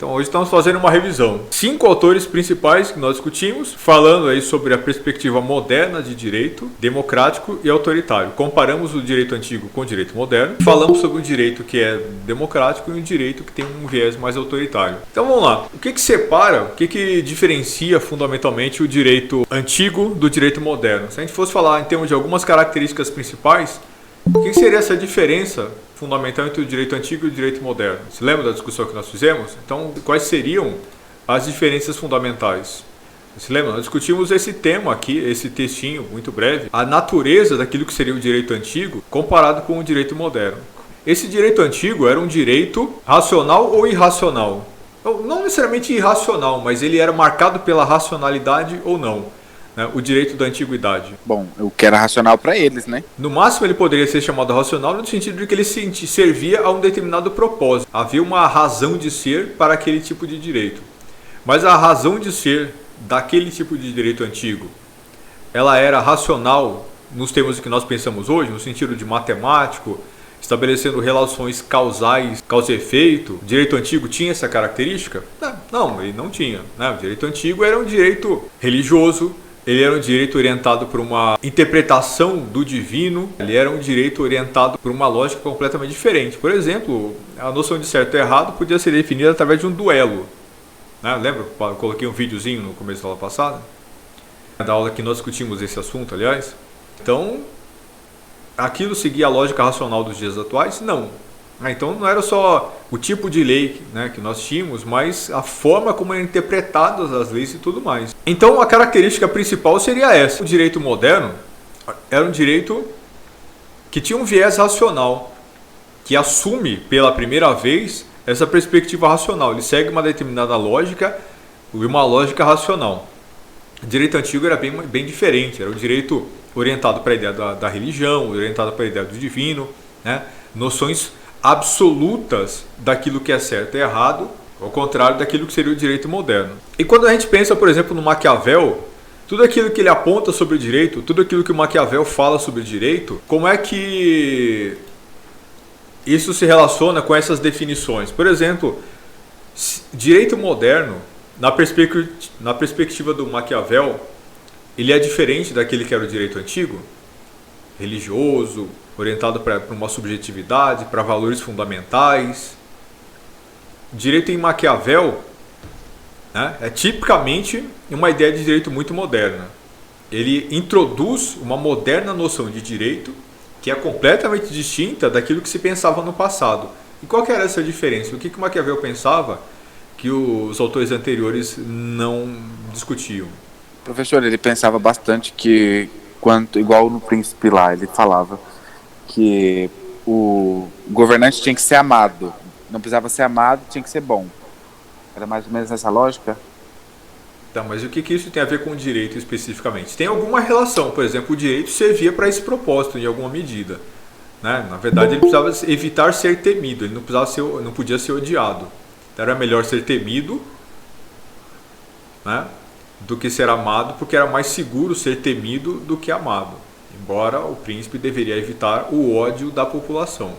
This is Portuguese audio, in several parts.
Então hoje estamos fazendo uma revisão. 5 autores principais que nós discutimos, falando aí sobre a perspectiva moderna de direito, democrático e autoritário. Comparamos o direito antigo com o direito moderno. Falamos sobre um direito que é democrático e um direito que tem um viés mais autoritário. Então vamos lá. O que separa, o que diferencia fundamentalmente o direito antigo do direito moderno? Se a gente fosse falar em termos de algumas características principais, o que seria essa diferença fundamental entre o direito antigo e o direito moderno? Se lembra da discussão que nós fizemos? Então, quais seriam as diferenças fundamentais? Se lembra? Nós discutimos esse tema aqui, esse textinho muito breve, a natureza daquilo que seria o direito antigo comparado com o direito moderno. Esse direito antigo era um direito racional ou irracional? Não necessariamente irracional, mas ele era marcado pela racionalidade ou não. O direito da antiguidade. Bom, o que era racional para eles, né? No máximo ele poderia ser chamado racional no sentido de que ele servia a um determinado propósito. Havia uma razão de ser para aquele tipo de direito. Mas a razão de ser daquele tipo de direito antigo, ela era racional nos termos que nós pensamos hoje, no sentido de matemático, estabelecendo relações causais, causa e efeito. O direito antigo tinha essa característica? Não, ele não tinha. O direito antigo era um direito religioso. Ele era um direito orientado por uma interpretação do divino, ele era um direito orientado por uma lógica completamente diferente. Por exemplo, a noção de certo e errado podia ser definida através de um duelo. Lembra? Eu coloquei um videozinho no começo da aula passada, da aula que nós discutimos esse assunto, aliás. Então, aquilo seguia a lógica racional dos dias atuais? Não. Então não era só o tipo de lei que nós tínhamos, mas a forma como eram interpretadas as leis e tudo mais. Então a característica principal seria essa. O direito moderno era um direito que tinha um viés racional, que assume pela primeira vez essa perspectiva racional. Ele segue uma determinada lógica, uma lógica racional. O direito antigo era bem diferente, era o direito orientado para a ideia da religião, orientado para a ideia do divino, noções absolutas daquilo que é certo e errado, ao contrário daquilo que seria o direito moderno. E quando a gente pensa, por exemplo, no Maquiavel, tudo aquilo que ele aponta sobre o direito, tudo aquilo que o Maquiavel fala sobre o direito, como é que isso se relaciona com essas definições? Por exemplo, direito moderno, na perspectiva do Maquiavel, ele é diferente daquele que era o direito antigo, religioso, orientado para uma subjetividade, para valores fundamentais. Direito em Maquiavel é tipicamente uma ideia de direito muito moderna. Ele introduz uma moderna noção de direito que é completamente distinta daquilo que se pensava no passado. E qual que era essa diferença? O que Maquiavel pensava que os autores anteriores não discutiam? Professor, ele pensava bastante que, igual no Príncipe lá, ele falava que o governante tinha que ser amado. Não precisava ser amado, tinha que ser bom. Era mais ou menos essa lógica? Tá, mas o que isso tem a ver com o direito especificamente? Tem alguma relação, por exemplo, o direito servia para esse propósito em alguma medida. Na verdade, ele precisava evitar ser temido, ele não podia ser odiado. Então era melhor ser temido do que ser amado, porque era mais seguro ser temido do que amado. Embora o príncipe deveria evitar o ódio da população.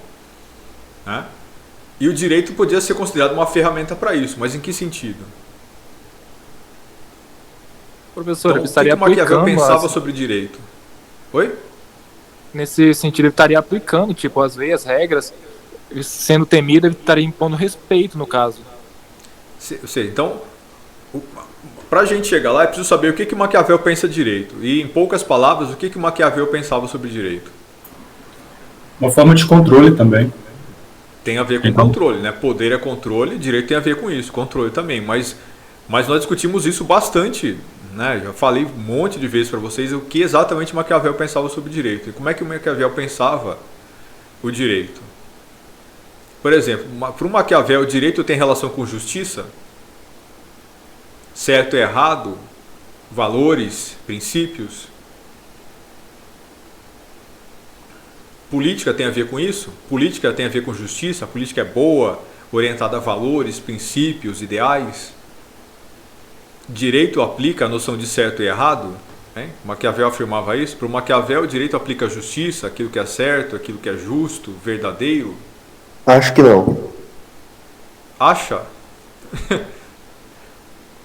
E o direito podia ser considerado uma ferramenta para isso, mas em que sentido? Professor, então, ele estaria o que Maquiavel pensava as... sobre direito? Oi? Nesse sentido, ele estaria aplicando as leis, as regras, ele sendo temido, ele estaria impondo respeito, no caso. Então, para a gente chegar lá, é preciso saber o que Maquiavel pensa de direito. E, em poucas palavras, o que Maquiavel pensava sobre direito? Uma forma de controle também. Tem a ver com controle, Poder é controle, direito tem a ver com isso, controle também. Mas nós discutimos isso bastante, Já falei um monte de vezes para vocês o que exatamente Maquiavel pensava sobre direito. E como é que o Maquiavel pensava o direito? Por exemplo, para o Maquiavel, o direito tem relação com justiça? Certo e errado, valores, princípios. Política tem a ver com isso? Política tem a ver com justiça? A política é boa, orientada a valores, princípios, ideais? Direito aplica a noção de certo e errado? Maquiavel afirmava isso. Para o Maquiavel, o direito aplica a justiça, aquilo que é certo, aquilo que é justo, verdadeiro? Acho que não. Acha?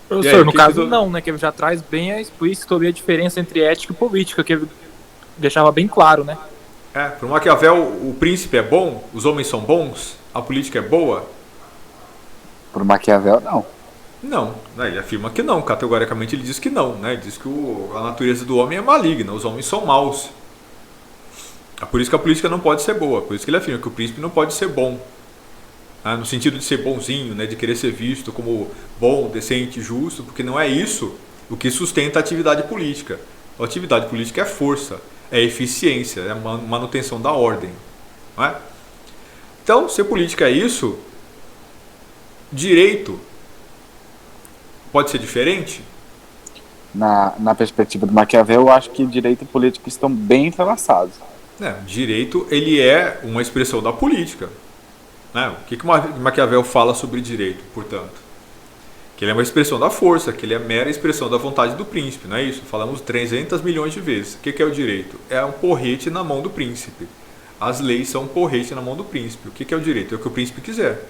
Professor, no que caso tu- não, né? Que ele já traz bem explícito ali a diferença entre ética e política, que ele deixava bem claro, né? Para o Maquiavel, o príncipe é bom, os homens são bons, a política é boa? Por Maquiavel, não. Não, né? Ele afirma que não, categoricamente ele diz que não, né? Ele diz que a natureza do homem é maligna, os homens são maus. É por isso que a política não pode ser boa, por isso que ele afirma que o príncipe não pode ser bom, né? No sentido de ser bonzinho, né? De querer ser visto como bom, decente, justo, porque não é isso o que sustenta a atividade política. A atividade política é força, é eficiência, é manutenção da ordem, não é? Então, se a política é isso, direito pode ser diferente? Na perspectiva do Maquiavel, eu acho que direito e política estão bem entrelaçados. Direito ele é uma expressão da política, né? O que Maquiavel fala sobre direito, portanto? Que ele é uma expressão da força, que ele é mera expressão da vontade do príncipe, não é isso? Falamos 300 milhões de vezes. O que é o direito? É um porrete na mão do príncipe. As leis são um porrete na mão do príncipe. O que é o direito? É o que o príncipe quiser.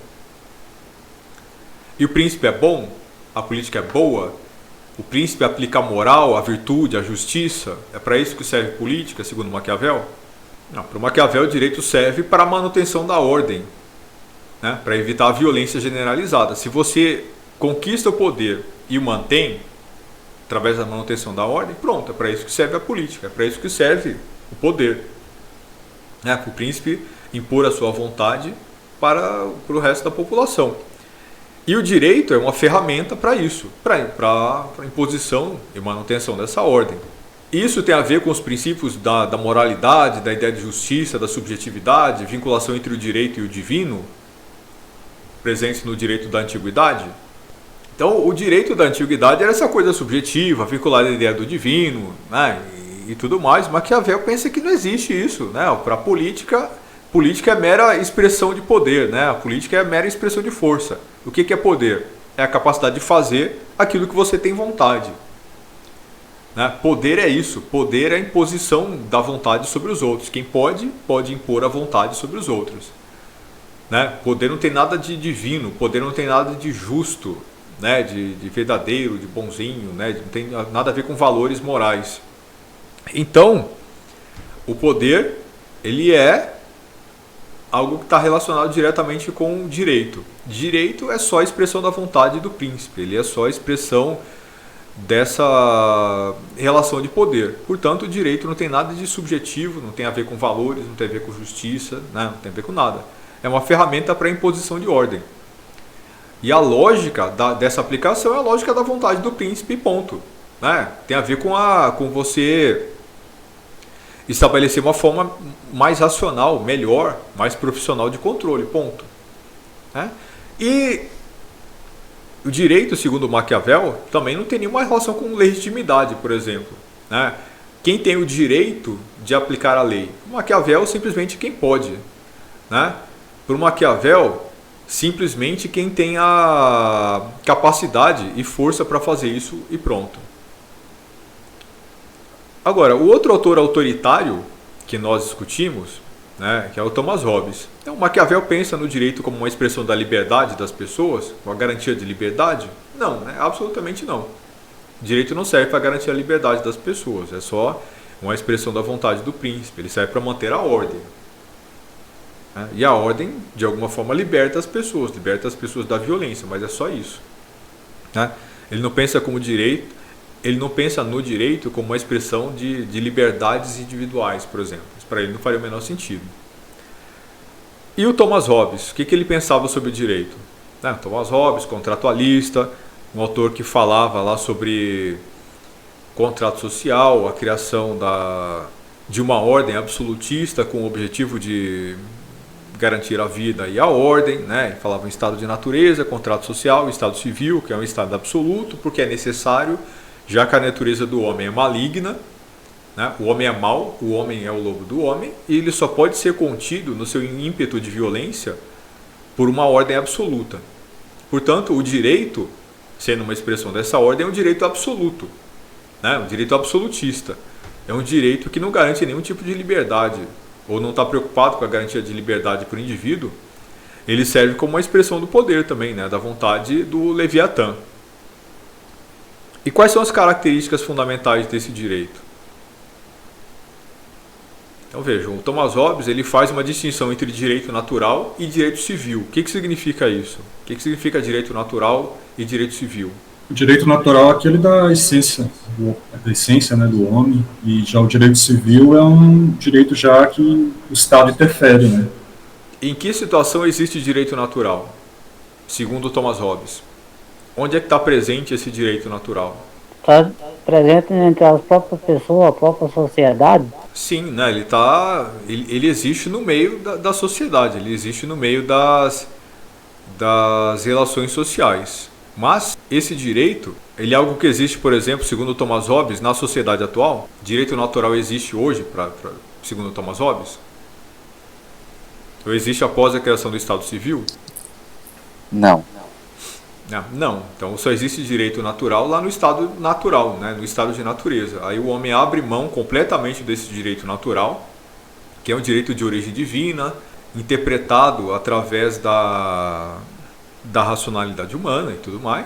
E o príncipe é bom? A política é boa? O príncipe aplica a moral, a virtude, a justiça? É para isso que serve política, segundo Maquiavel? Não, para o Maquiavel o direito serve para a manutenção da ordem, né? Para evitar a violência generalizada. Se você conquista o poder e o mantém através da manutenção da ordem, pronto, é para isso que serve a política, é para isso que serve o poder, né? Para o príncipe impor a sua vontade para o resto da população. E o direito é uma ferramenta para isso, para a imposição e manutenção dessa ordem. Isso tem a ver com os princípios da moralidade, da ideia de justiça, da subjetividade, vinculação entre o direito e o divino, presentes no direito da antiguidade. Então, o direito da antiguidade era essa coisa subjetiva, vinculada à ideia do divino, né, e tudo mais. Maquiavel pensa que não existe isso, né? Para a política é mera expressão de poder, né? A política é mera expressão de força. O que é poder? É a capacidade de fazer aquilo que você tem vontade. Né? Poder é isso. Poder é a imposição da vontade sobre os outros. Quem pode impor a vontade sobre os outros. Né? Poder não tem nada de divino, poder não tem nada de justo, né? de verdadeiro, de bonzinho, né? Não tem nada a ver com valores morais. Então, o poder, ele é algo que está relacionado diretamente com o direito. Direito é só a expressão da vontade do príncipe, ele é só a expressão dessa relação de poder. Portanto, o direito não tem nada de subjetivo, não tem a ver com valores, não tem a ver com justiça, né? Não tem a ver com nada. É uma ferramenta para a imposição de ordem. E a lógica dessa aplicação é a lógica da vontade do príncipe, ponto. Né? Tem a ver com você estabelecer uma forma mais racional, melhor, mais profissional de controle, ponto. Né? E o direito, segundo Maquiavel, também não tem nenhuma relação com legitimidade, por exemplo. Né? Quem tem o direito de aplicar a lei? O Maquiavel, simplesmente quem pode. Né? Para o Maquiavel, simplesmente quem tem a capacidade e força para fazer isso e pronto. Agora, o outro autor autoritário que nós discutimos, né, que é o Thomas Hobbes. Então, Maquiavel pensa no direito como uma expressão da liberdade das pessoas, com a garantia de liberdade? Não, né, absolutamente não. O direito não serve para garantir a liberdade das pessoas, é só uma expressão da vontade do príncipe, ele serve para manter a ordem. Né, e a ordem, de alguma forma, liberta as pessoas da violência, mas é só isso. Né? Ele não pensa como direito. Ele não pensa no direito como uma expressão de liberdades individuais, por exemplo. Isso para ele não faria o menor sentido. E o Thomas Hobbes, o que ele pensava sobre o direito? Thomas Hobbes, contratualista, um autor que falava lá sobre contrato social, a criação de uma ordem absolutista com o objetivo de garantir a vida e a ordem. Né? Ele falava em estado de natureza, contrato social, estado civil, que é um estado absoluto, porque é necessário, já que a natureza do homem é maligna, né? O homem é mau, o homem é o lobo do homem, e ele só pode ser contido no seu ímpeto de violência por uma ordem absoluta. Portanto, o direito, sendo uma expressão dessa ordem, é um direito absoluto, né? Um direito absolutista. É um direito que não garante nenhum tipo de liberdade, ou não está preocupado com a garantia de liberdade para o indivíduo, ele serve como uma expressão do poder também, né, da vontade do Leviatã. E quais são as características fundamentais desse direito? Então vejam, o Thomas Hobbes ele faz uma distinção entre direito natural e direito civil. O que significa isso? O que significa direito natural e direito civil? O direito natural é aquele da essência, né, do homem, e já o direito civil é um direito já que o Estado interfere, né? Em que situação existe direito natural, segundo Thomas Hobbes? Onde é que está presente esse direito natural? Está presente entre as próprias pessoas, a própria sociedade? Sim, né? Ele existe no meio da sociedade, ele existe no meio das relações sociais. Mas esse direito, ele é algo que existe, por exemplo, segundo Thomas Hobbes, na sociedade atual? Direito natural existe hoje, segundo Thomas Hobbes? Ou existe após a criação do Estado Civil? Não. Não. Então só existe direito natural lá no estado natural, né? No estado de natureza. Aí o homem abre mão completamente desse direito natural, que é um direito de origem divina, interpretado através da racionalidade humana e tudo mais.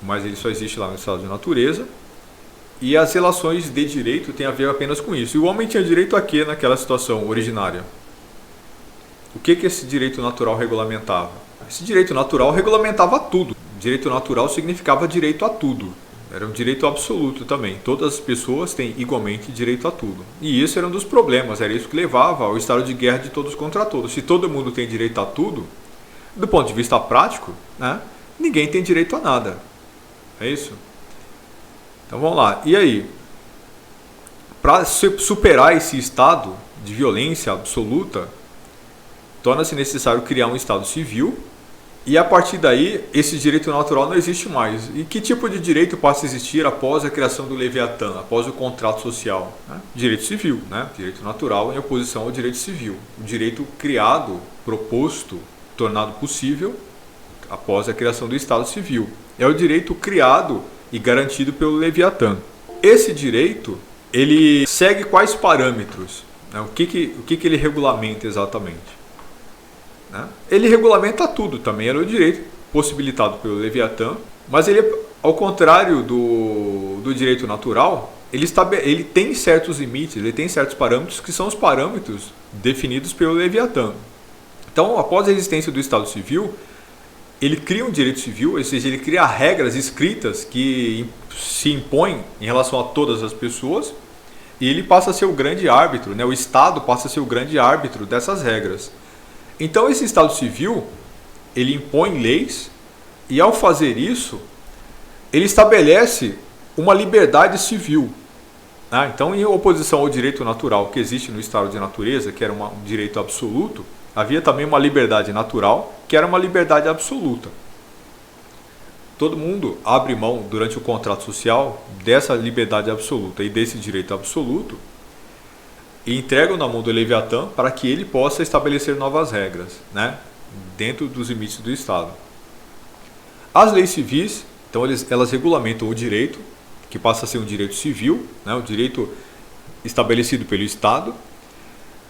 Mas ele só existe lá no estado de natureza. E as relações de direito têm a ver apenas com isso. E o homem tinha direito a quê naquela situação originária? O que esse direito natural regulamentava? Esse direito natural regulamentava tudo. Direito natural significava direito a tudo. Era um direito absoluto também. Todas as pessoas têm igualmente direito a tudo. E isso era um dos problemas. Era isso que levava ao estado de guerra de todos contra todos. Se todo mundo tem direito a tudo, do ponto de vista prático, né, ninguém tem direito a nada. É isso? Então vamos lá. E aí? Para superar esse estado de violência absoluta, torna-se necessário criar um Estado civil e a partir daí esse direito natural não existe mais. E que tipo de direito passa a existir após a criação do Leviatã, após o contrato social? Né? Direito civil, né? Direito natural em oposição ao direito civil. O direito criado, proposto, tornado possível após a criação do Estado civil. É o direito criado e garantido pelo Leviatã. Esse direito, ele segue quais parâmetros? Né? O que ele regulamenta exatamente? Ele regulamenta tudo, também era o direito possibilitado pelo Leviatã, mas ele, ao contrário do direito natural, ele tem certos limites, ele tem certos parâmetros que são os parâmetros definidos pelo Leviatã. Então, após a existência do Estado Civil, ele cria um direito civil, ou seja, ele cria regras escritas que se impõem em relação a todas as pessoas, e ele passa a ser o grande árbitro, né? O Estado passa a ser o grande árbitro dessas regras. Então esse Estado Civil, ele impõe leis e ao fazer isso, ele estabelece uma liberdade civil. Então, em oposição ao direito natural que existe no estado de natureza, que era um direito absoluto, havia também uma liberdade natural, que era uma liberdade absoluta. Todo mundo abre mão durante o contrato social dessa liberdade absoluta e desse direito absoluto, e entregam na mão do Leviatã para que ele possa estabelecer novas regras, né, dentro dos limites do Estado. As leis civis, então elas regulamentam o direito, que passa a ser um direito civil, né, o direito estabelecido pelo Estado,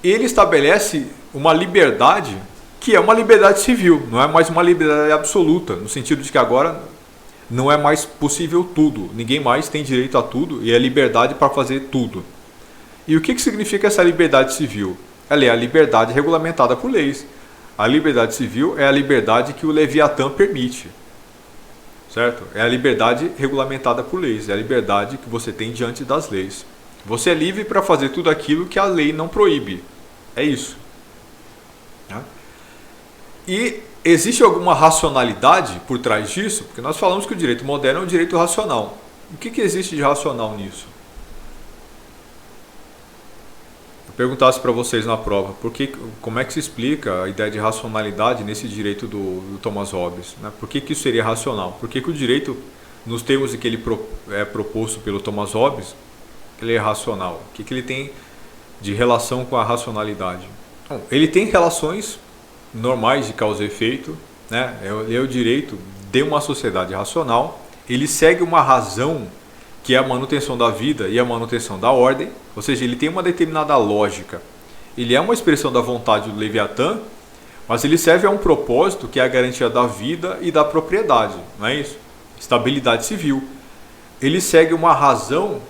e ele estabelece uma liberdade que é uma liberdade civil, não é mais uma liberdade absoluta, no sentido de que agora não é mais possível tudo, ninguém mais tem direito a tudo e é liberdade para fazer tudo. E o que significa essa liberdade civil? Ela é a liberdade regulamentada por leis. A liberdade civil é a liberdade que o Leviatã permite. Certo? É a liberdade regulamentada por leis. É a liberdade que você tem diante das leis. Você é livre para fazer tudo aquilo que a lei não proíbe. É isso. E existe alguma racionalidade por trás disso? Porque nós falamos que o direito moderno é um direito racional. O que existe de racional nisso? Perguntasse para vocês na prova, como é que se explica a ideia de racionalidade nesse direito do Thomas Hobbes? Né? Por que isso seria racional? Por que o direito, nos termos em que ele é proposto pelo Thomas Hobbes, ele é racional? O que ele tem de relação com a racionalidade? Bom, ele tem relações normais de causa e efeito, né? É o direito de uma sociedade racional, ele segue uma razão que é a manutenção da vida e a manutenção da ordem, ou seja, ele tem uma determinada lógica. Ele é uma expressão da vontade do Leviatã, Mas ele serve a um propósito que é a garantia da vida e da propriedade, não é isso? Estabilidade civil. Ele segue uma razão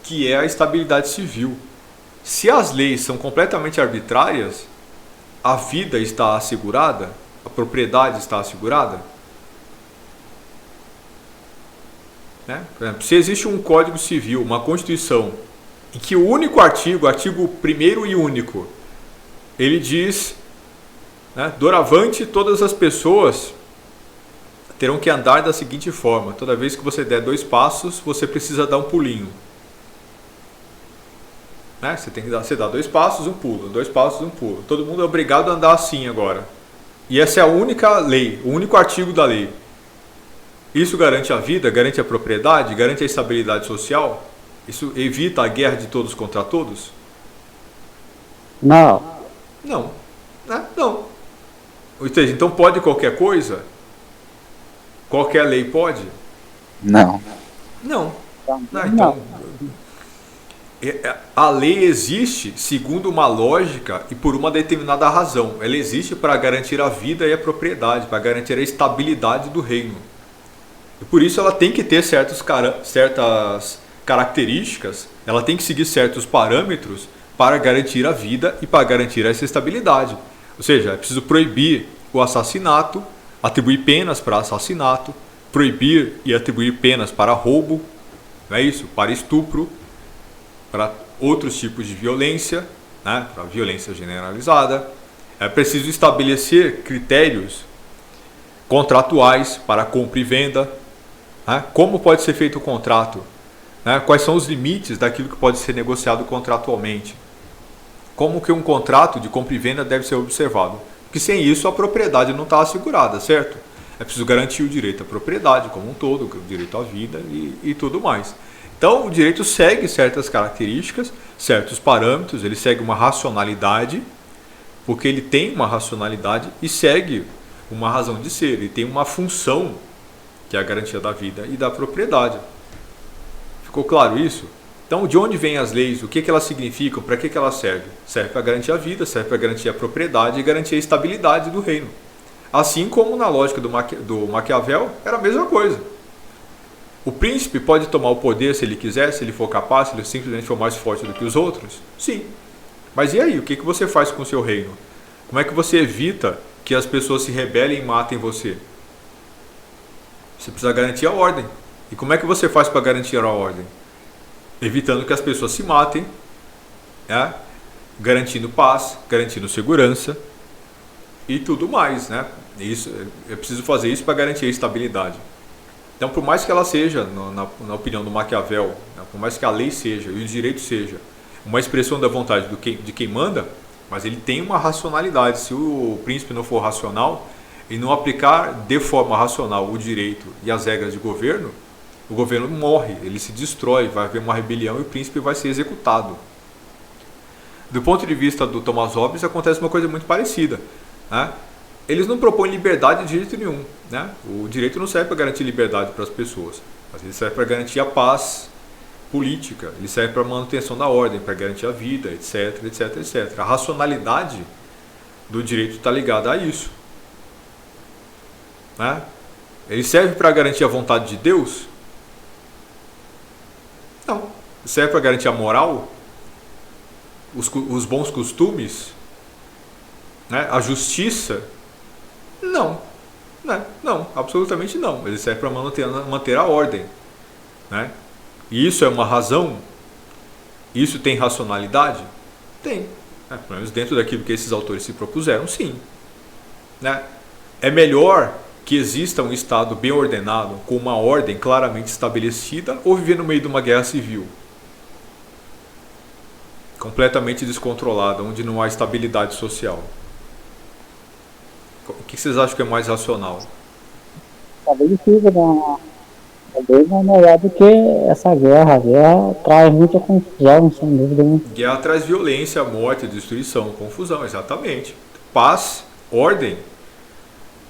que é a estabilidade civil. Se as leis são completamente arbitrárias, a vida está assegurada, a propriedade está assegurada. Né? Por exemplo, se existe um Código Civil, uma Constituição, em que o único artigo, artigo 1º e único, ele diz, né, doravante todas as pessoas terão que andar da seguinte forma: toda vez que você der 2 passos, você precisa dar um pulinho. Né? Você dá 2 passos, um pulo, 2 passos, um pulo. Todo mundo é obrigado a andar assim agora. E essa é a única lei, o único artigo da lei. Isso garante a vida, garante a propriedade, garante a estabilidade social? Isso evita a guerra de todos contra todos? Não. Não. Né? Não. Ou seja, então pode qualquer coisa? Qualquer lei pode? Não. Não. Então, a lei existe segundo uma lógica e por uma determinada razão. Ela existe para garantir a vida e a propriedade, para garantir a estabilidade do reino. E por isso ela tem que ter certas características, ela tem que seguir certos parâmetros para garantir a vida e para garantir essa estabilidade. Ou seja, é preciso proibir o assassinato, atribuir penas para assassinato, proibir e atribuir penas para roubo, não é isso? Para estupro, para outros tipos de violência, né? Para violência generalizada. É preciso estabelecer critérios contratuais para compra e venda. Né? Como pode ser feito o contrato? Né? Quais são os limites daquilo que pode ser negociado contratualmente? Como que um contrato de compra e venda deve ser observado? Porque sem isso a propriedade não está assegurada, certo? É preciso garantir o direito à propriedade como um todo, o direito à vida e tudo mais. Então o direito segue certas características, certos parâmetros, ele segue uma racionalidade, porque ele tem uma racionalidade e segue uma razão de ser, ele tem uma função, que é a garantia da vida e da propriedade. Ficou claro isso? Então, de onde vêm as leis? O que elas significam? Para que elas servem? Serve para garantir a vida, serve para garantir a propriedade e garantir a estabilidade do reino. Assim como na lógica do Maquiavel, era a mesma coisa. O príncipe pode tomar o poder se ele quiser, se ele for capaz, se ele simplesmente for mais forte do que os outros? Sim. Mas e aí? O que você faz com o seu reino? Como é que você evita que as pessoas se rebelem e matem você? Você precisa garantir a ordem. E como é que você faz para garantir a ordem? Evitando que as pessoas se matem, né? Garantindo paz, garantindo segurança e tudo mais, né? Isso, é preciso fazer isso para garantir a estabilidade. Então, por mais que ela seja, na opinião do Maquiavel, né? Por mais que a lei seja e o direito seja uma expressão da vontade de quem manda, mas ele tem uma racionalidade. Se o príncipe não for racional e não aplicar de forma racional o direito e as regras de governo, o governo morre, ele se destrói, vai haver uma rebelião e o príncipe vai ser executado. Do ponto de vista do Thomas Hobbes, acontece uma coisa muito parecida. Né? Eles não propõem liberdade de jeito nenhum. Né? O direito não serve para garantir liberdade para as pessoas, mas ele serve para garantir a paz política, ele serve para a manutenção da ordem, para garantir a vida, etc, etc, etc. A racionalidade do direito está ligada a isso. Né? Ele serve para garantir a vontade de Deus? Não. Serve para garantir a moral? Os bons costumes? Né? A justiça? Não. Né? Não, absolutamente não. Ele serve para manter a ordem. Né? E isso é uma razão? Isso tem racionalidade? Tem. Né? Pelo menos dentro daquilo que esses autores se propuseram, sim. Né? É melhor que exista um Estado bem ordenado, com uma ordem claramente estabelecida, ou viver no meio de uma guerra civil completamente descontrolada, onde não há estabilidade social? O que vocês acham que é mais racional? Talvez fica talvez é melhor do que essa guerra. A guerra traz muita confusão, sem dúvida. Guerra traz violência, morte, destruição, confusão, exatamente. Paz, ordem,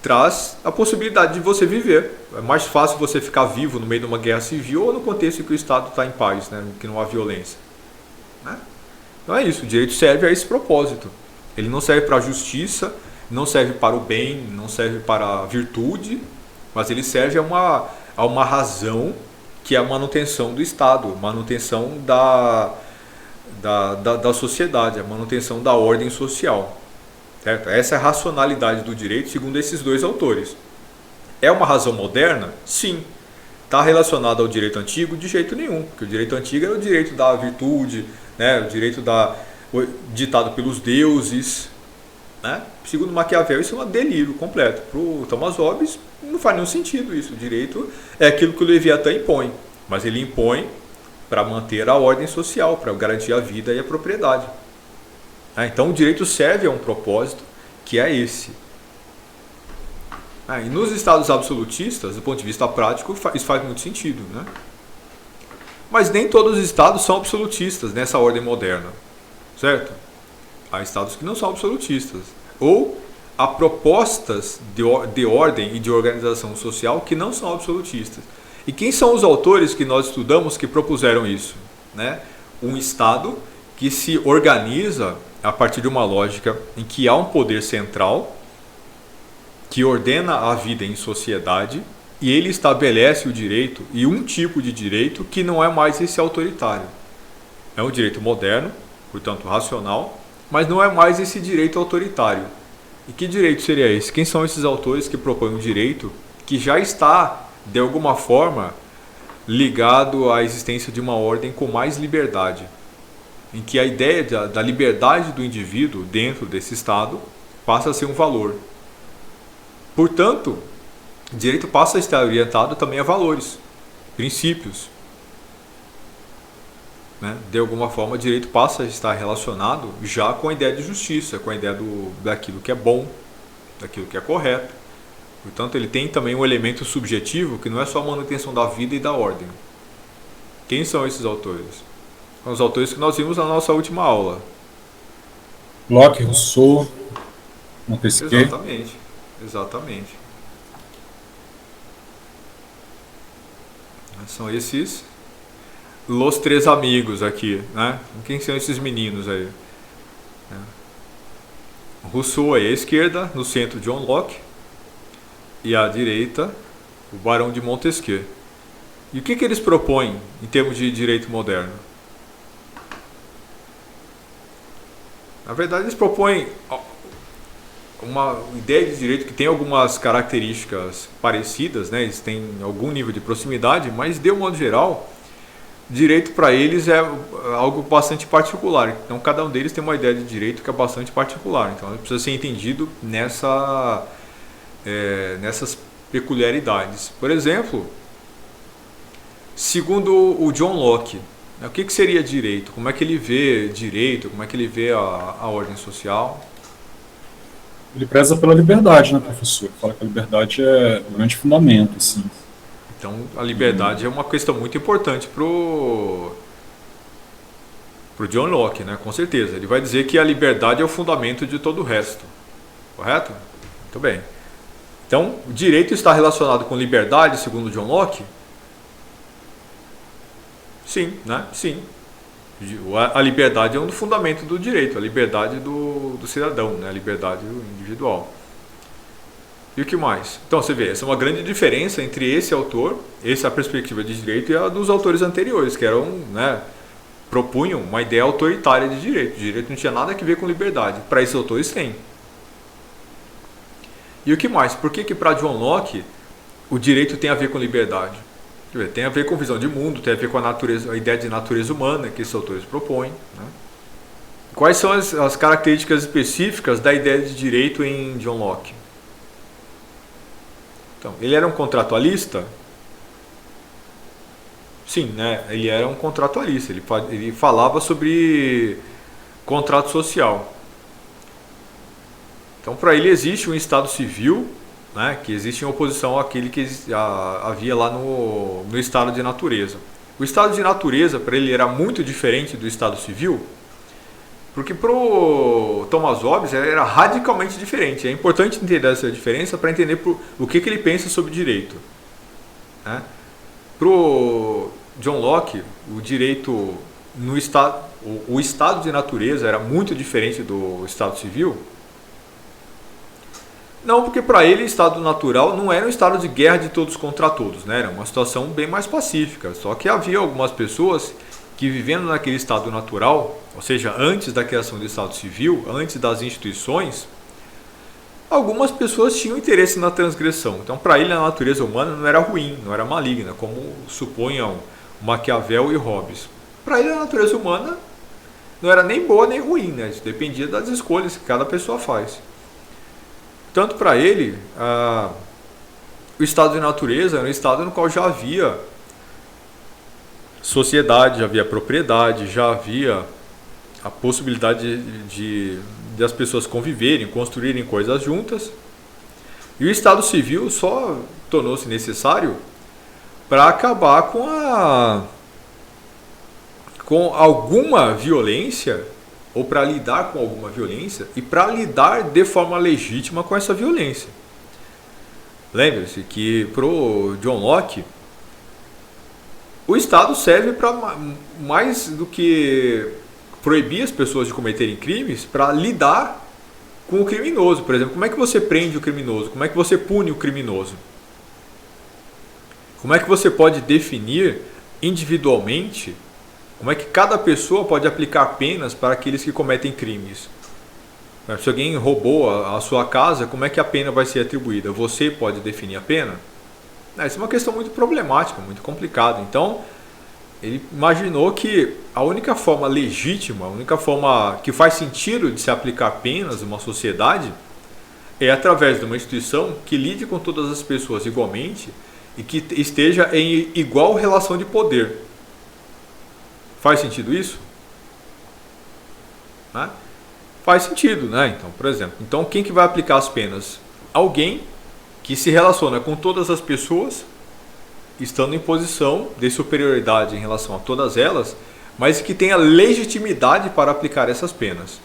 traz a possibilidade de você viver. É mais fácil você ficar vivo no meio de uma guerra civil ou no contexto em que o Estado está em paz, né? Que não há violência. Né? Então é isso, o direito serve a esse propósito. Ele não serve para a justiça, não serve para o bem, não serve para a virtude, mas ele serve a uma razão, que é a manutenção do Estado, manutenção da sociedade, a manutenção da ordem social. Certo? Essa é a racionalidade do direito, segundo esses dois autores. É uma razão moderna? Sim. Está relacionado ao direito antigo? De jeito nenhum, porque o direito antigo era o direito da virtude, né? O direito ditado pelos deuses. Né? Segundo Maquiavel, isso é um delírio completo. Para o Thomas Hobbes, não faz nenhum sentido isso. O direito é aquilo que o Leviatã impõe, mas ele impõe para manter a ordem social, para garantir a vida e a propriedade. Então o direito serve a um propósito, que é esse. E nos estados absolutistas, do ponto de vista prático, isso faz muito sentido. Né? Mas nem todos os estados são absolutistas nessa ordem moderna. Certo? Há estados que não são absolutistas. Ou há propostas de ordem e de organização social que não são absolutistas. E quem são os autores que nós estudamos que propuseram isso? Né? Um estado que se organiza a partir de uma lógica em que há um poder central que ordena a vida em sociedade e ele estabelece o direito e um tipo de direito que não é mais esse autoritário. É um direito moderno, portanto racional, mas não é mais esse direito autoritário. E que direito seria esse? Quem são esses autores que propõem um direito que já está, de alguma forma, ligado à existência de uma ordem com mais liberdade? Em que a ideia da liberdade do indivíduo dentro desse Estado passa a ser um valor. Portanto, o direito passa a estar orientado também a valores, princípios. Né? De alguma forma, o direito passa a estar relacionado já com a ideia de justiça, com a ideia daquilo que é bom, daquilo que é correto. Portanto, ele tem também um elemento subjetivo que não é só a manutenção da vida e da ordem. Quem são esses autores? São os autores que nós vimos na nossa última aula. Locke, Rousseau, Montesquieu. Exatamente. São esses Los Três Amigos aqui, né? Quem são esses meninos aí? Rousseau aí à esquerda, no centro John Locke, e à direita o Barão de Montesquieu. E o que eles propõem em termos de direito moderno? Na verdade, eles propõem uma ideia de direito que tem algumas características parecidas, né? Eles têm algum nível de proximidade, mas de um modo geral, direito para eles é algo bastante particular. Então, cada um deles tem uma ideia de direito que é bastante particular. Então, ele precisa ser entendido nessas peculiaridades. Por exemplo, segundo o John Locke, o que seria direito? Como é que ele vê direito? Como é que ele vê a ordem social? Ele preza pela liberdade, né, professor? Ele fala que a liberdade é o grande fundamento, assim. Então, a liberdade é uma questão muito importante pro John Locke, né? Com certeza. Ele vai dizer que a liberdade é o fundamento de todo o resto. Correto? Muito bem. Então, o direito está relacionado com liberdade, segundo John Locke? Sim, né? Sim. A liberdade é um fundamento do direito, a liberdade do cidadão, né? A liberdade individual. E o que mais? Então você vê, essa é uma grande diferença entre esse autor, essa perspectiva de direito, e a dos autores anteriores, que eram, né, propunham uma ideia autoritária de direito. O direito não tinha nada a ver com liberdade. Para esses autores tem. E o que mais? Por que para John Locke o direito tem a ver com liberdade? Tem a ver com visão de mundo, tem a ver com a ideia de natureza humana que esses autores propõem. Né? Quais são as características específicas da ideia de direito em John Locke? Então, ele era um contratualista? Sim, né? Ele era um contratualista. Ele falava sobre contrato social. Então, para ele existe um Estado civil, né, que existe em oposição àquele que havia lá no estado de natureza. O estado de natureza, para ele, era muito diferente do estado civil, porque para o Thomas Hobbes era radicalmente diferente. É importante entender essa diferença para entender o que ele pensa sobre direito. Né? Para o John Locke, o direito no estado, o estado de natureza era muito diferente do estado civil, Não, porque para ele o estado natural não era um estado de guerra de todos contra todos, né? Era uma situação bem mais pacífica. Só que havia algumas pessoas que vivendo naquele estado natural, ou seja, antes da criação do Estado Civil, antes das instituições, algumas pessoas tinham interesse na transgressão. Então, para ele, a natureza humana não era ruim, não era maligna, como supunham Maquiavel e Hobbes. Para ele, a natureza humana não era nem boa nem ruim, né? Isso dependia das escolhas que cada pessoa faz. Tanto para ele, o estado de natureza era um estado no qual já havia sociedade, já havia propriedade, já havia a possibilidade de as pessoas conviverem, construírem coisas juntas. E o Estado Civil só tornou-se necessário para acabar com alguma violência, ou para lidar com alguma violência, e para lidar de forma legítima com essa violência. Lembre-se que para o John Locke, o Estado serve para mais do que proibir as pessoas de cometerem crimes, para lidar com o criminoso. Por exemplo, como é que você prende o criminoso? Como é que você pune o criminoso? Como é que você pode definir individualmente como é que cada pessoa pode aplicar penas para aqueles que cometem crimes? Se alguém roubou a sua casa, como é que a pena vai ser atribuída? Você pode definir a pena? Isso é uma questão muito problemática, muito complicada. Então, ele imaginou que a única forma legítima, a única forma que faz sentido de se aplicar penas numa sociedade é através de uma instituição que lide com todas as pessoas igualmente e que esteja em igual relação de poder. Faz sentido isso? Né? Faz sentido, né? Então, por exemplo, quem que vai aplicar as penas? Alguém que se relaciona com todas as pessoas, estando em posição de superioridade em relação a todas elas, mas que tenha legitimidade para aplicar essas penas.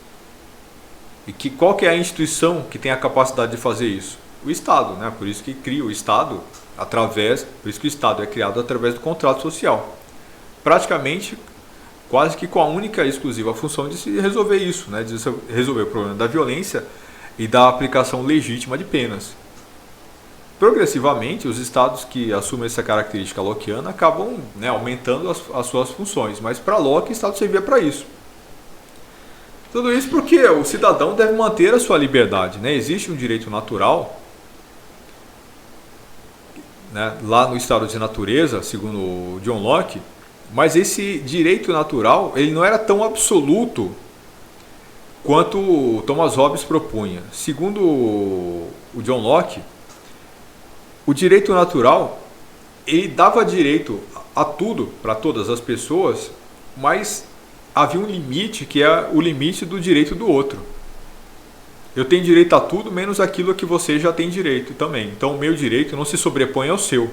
E qual que é a instituição que tem a capacidade de fazer isso? O Estado, né? Por isso que cria o Estado por isso que o Estado é criado através do contrato social. Praticamente quase que com a única e exclusiva função de se resolver isso, né? De se resolver o problema da violência e da aplicação legítima de penas. Progressivamente, os estados que assumem essa característica lockeana acabam, né, aumentando as suas funções, mas para Locke o Estado servia para isso. Tudo isso porque o cidadão deve manter a sua liberdade, né? Existe um direito natural, né, lá no estado de natureza, segundo John Locke, mas esse direito natural ele não era tão absoluto quanto Thomas Hobbes propunha. Segundo o John Locke, o direito natural ele dava direito a tudo para todas as pessoas, mas havia um limite que é o limite do direito do outro. Eu tenho direito a tudo menos aquilo a que você já tem direito também. Então o meu direito não se sobrepõe ao seu.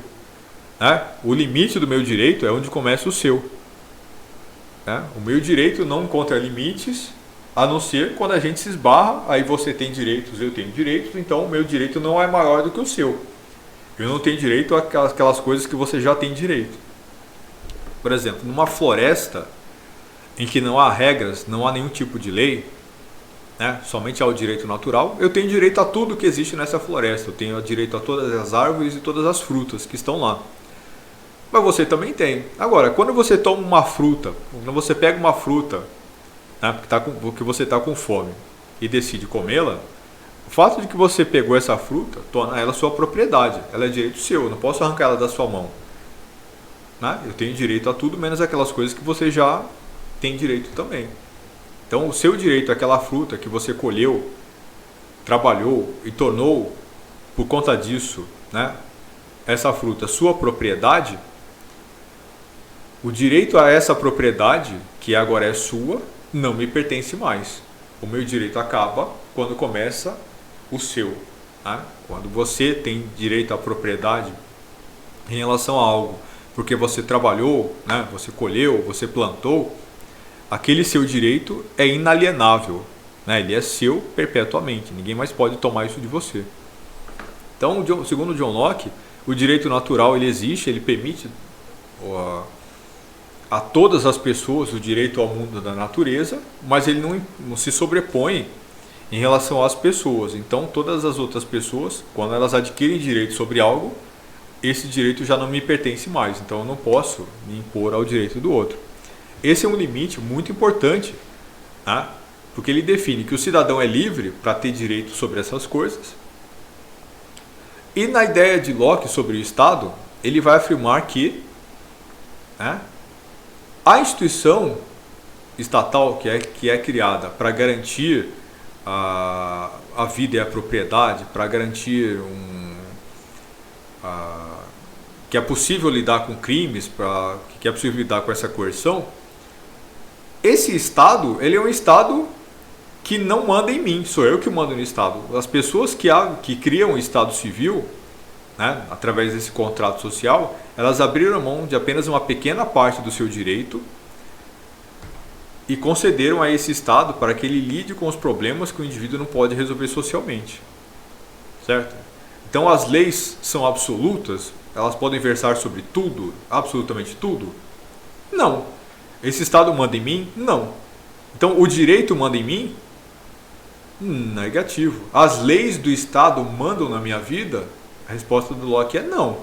O limite do meu direito é onde começa o seu. O meu direito não encontra limites, a não ser quando a gente se esbarra, aí você tem direitos, eu tenho direitos, então o meu direito não é maior do que o seu. Eu não tenho direito àquelas coisas que você já tem direito. Por exemplo, numa floresta em que não há regras, não há nenhum tipo de lei, né, somente há o direito natural, eu tenho direito a tudo que existe nessa floresta, eu tenho direito a todas as árvores e todas as frutas que estão lá. Mas você também tem. Agora, quando você toma uma fruta, quando você pega uma fruta, né, porque você está com fome e decide comê-la, o fato de que você pegou essa fruta torna ela sua propriedade, ela é direito seu, eu não posso arrancar ela da sua mão. Né? Eu tenho direito a tudo menos aquelas coisas que você já tem direito também. Então o seu direito àquela fruta que você colheu, trabalhou e tornou por conta disso, né, essa fruta sua propriedade, o direito a essa propriedade, que agora é sua, não me pertence mais. O meu direito acaba quando começa o seu. Né? Quando você tem direito à propriedade em relação a algo, porque você trabalhou, né? Você colheu, você plantou, aquele seu direito é inalienável. Né? Ele é seu perpetuamente, ninguém mais pode tomar isso de você. Então, segundo John Locke, o direito natural ele existe, ele permite a todas as pessoas o direito ao mundo da natureza, mas ele não se sobrepõe em relação às pessoas. Então, todas as outras pessoas, quando elas adquirem direito sobre algo, esse direito já não me pertence mais. Então, eu não posso me impor ao direito do outro. Esse é um limite muito importante, né? Porque ele define que o cidadão é livre para ter direito sobre essas coisas. E na ideia de Locke sobre o Estado, ele vai afirmar que, né, a instituição estatal que é criada para garantir a vida e a propriedade, para garantir que é possível lidar com crimes, que é possível lidar com essa coerção, esse Estado, ele é um Estado que não manda em mim, sou eu que mando no Estado. As pessoas que criam o Estado civil, né, através desse contrato social, elas abriram mão de apenas uma pequena parte do seu direito e concederam a esse Estado para que ele lide com os problemas que o indivíduo não pode resolver socialmente. Certo? Então as leis são absolutas? Elas podem versar sobre tudo? Absolutamente tudo? Não. Esse Estado manda em mim? Não. Então o direito manda em mim? Negativo. As leis do Estado mandam na minha vida? A resposta do Locke é não.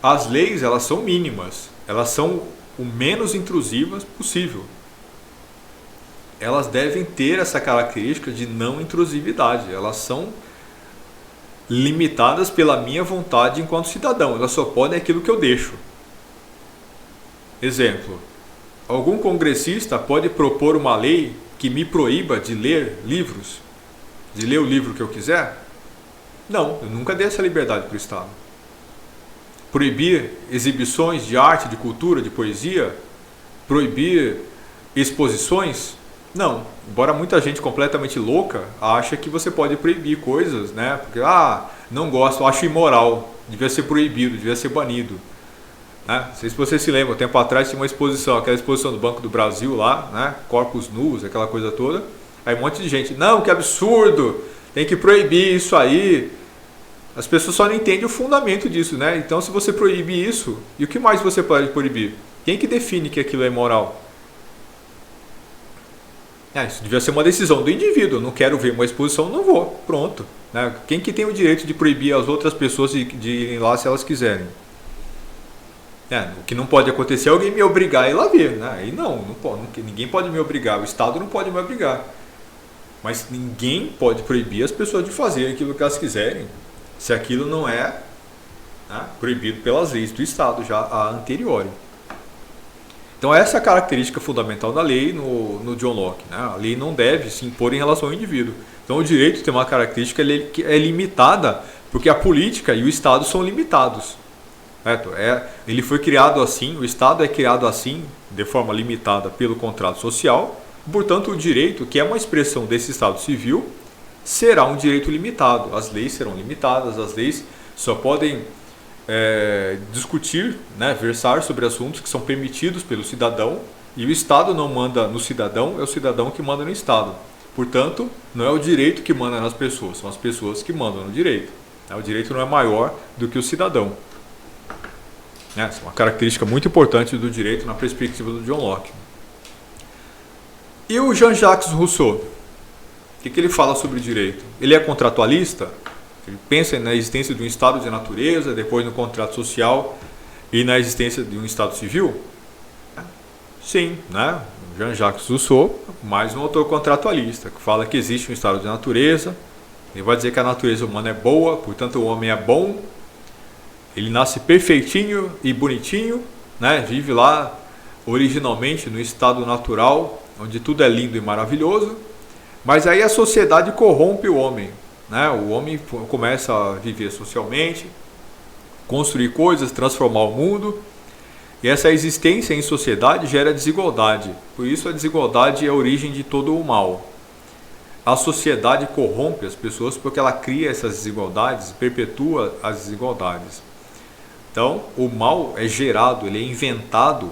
As leis, elas são mínimas. Elas são o menos intrusivas possível. Elas devem ter essa característica de não intrusividade. Elas são limitadas pela minha vontade enquanto cidadão. Elas só podem aquilo que eu deixo. Exemplo. Algum congressista pode propor uma lei que me proíba de ler livros? De ler o livro que eu quiser? Não, eu nunca dei essa liberdade para o Estado. Proibir exibições de arte, de cultura, de poesia? Proibir exposições? Não. Embora muita gente completamente louca acha que você pode proibir coisas, né? Porque, não gosto, acho imoral, devia ser proibido, devia ser banido. Né? Não sei se você se lembra, um tempo atrás tinha uma exposição, aquela exposição do Banco do Brasil lá, né? Corpos nus, aquela coisa toda. Aí um monte de gente, não, que absurdo, tem que proibir isso aí. As pessoas só não entendem o fundamento disso, né? Então, se você proíbe isso, e o que mais você pode proibir? Quem que define que aquilo é imoral? Isso devia ser uma decisão do indivíduo. Eu não quero ver uma exposição, não vou. Pronto. Né? Quem que tem o direito de proibir as outras pessoas de irem lá se elas quiserem? O que não pode acontecer é alguém me obrigar a ir lá ver. Né? Aí não pode, ninguém pode me obrigar. O Estado não pode me obrigar. Mas ninguém pode proibir as pessoas de fazerem aquilo que elas quiserem, se aquilo não é, né, proibido pelas leis do Estado já a anteriori. Então essa é a característica fundamental da lei no John Locke. Né? A lei não deve se impor em relação ao indivíduo. Então o direito tem uma característica que é limitada, porque a política e o Estado são limitados. Certo? Ele foi criado assim, o Estado é criado assim, de forma limitada pelo contrato social. Portanto, o direito, que é uma expressão desse Estado civil, será um direito limitado. As leis serão limitadas, as leis só podem discutir, né, versar sobre assuntos que são permitidos pelo cidadão, e o Estado não manda no cidadão, é o cidadão que manda no Estado. Portanto, não é o direito que manda nas pessoas, são as pessoas que mandam no direito. O direito não é maior do que o cidadão. Essa é uma característica muito importante do direito na perspectiva do John Locke. E o Jean-Jacques Rousseau? O que ele fala sobre direito? Ele é contratualista? Ele pensa na existência de um estado de natureza, depois no contrato social e na existência de um estado civil? Sim, né? Jean-Jacques Rousseau, mais um autor contratualista, que fala que existe um estado de natureza. Ele vai dizer que a natureza humana é boa, portanto o homem é bom. Ele nasce perfeitinho e bonitinho, né? Vive lá originalmente no estado natural, onde tudo é lindo e maravilhoso. Mas aí a sociedade corrompe o homem, né? O homem começa a viver socialmente, construir coisas, transformar o mundo. E essa existência em sociedade gera desigualdade. Por isso a desigualdade é a origem de todo o mal. A sociedade corrompe as pessoas porque ela cria essas desigualdades, perpetua as desigualdades. Então, o mal é gerado, ele é inventado,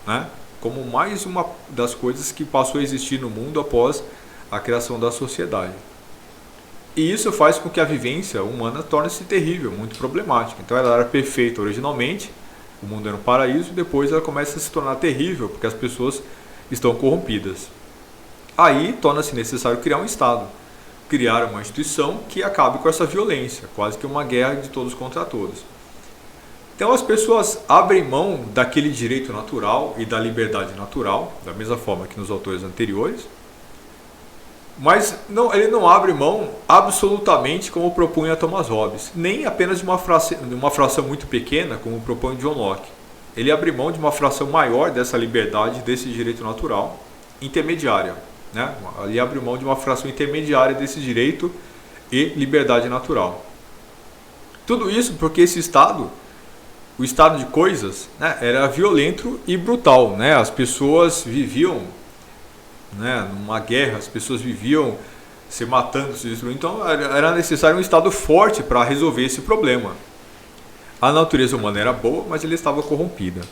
né, como mais uma das coisas que passou a existir no mundo após a criação da sociedade. E isso faz com que a vivência humana torne-se terrível, muito problemática. Então, ela era perfeita originalmente, o mundo era um paraíso, e depois ela começa a se tornar terrível, porque as pessoas estão corrompidas. Aí torna-se necessário criar um Estado, criar uma instituição que acabe com essa violência, quase que uma guerra de todos contra todos. Então as pessoas abrem mão daquele direito natural e da liberdade natural, da mesma forma que nos autores anteriores, mas ele não abre mão absolutamente como propunha Thomas Hobbes, nem apenas de uma fração muito pequena, como propõe John Locke. Ele abre mão de uma fração maior dessa liberdade, desse direito natural, intermediária. Né? Ele abre mão de uma fração intermediária desse direito e liberdade natural. Tudo isso porque esse Estado, o estado de coisas, né, era violento e brutal. Né? As pessoas viviam, né, numa guerra, as pessoas viviam se matando, se destruindo. Então era necessário um Estado forte para resolver esse problema. A natureza humana era boa, mas ele estava corrompida.